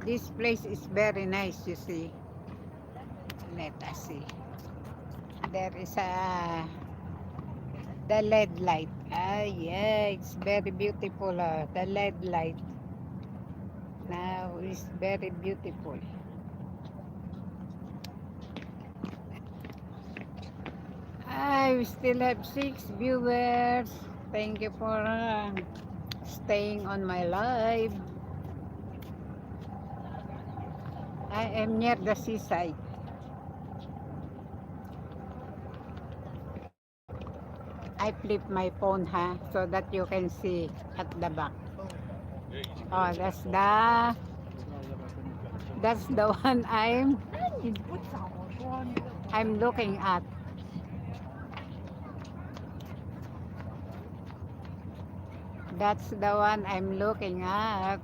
This place is very nice, you see. Let us see. There is the LED light. Ah, yeah, it's very beautiful. The LED light now is very beautiful. I still have 6 viewers. Thank you for staying on my live. I am near the seaside. I flip my phone so that you can see at the back. Oh, that's the one I'm looking at. That's the one I'm looking at.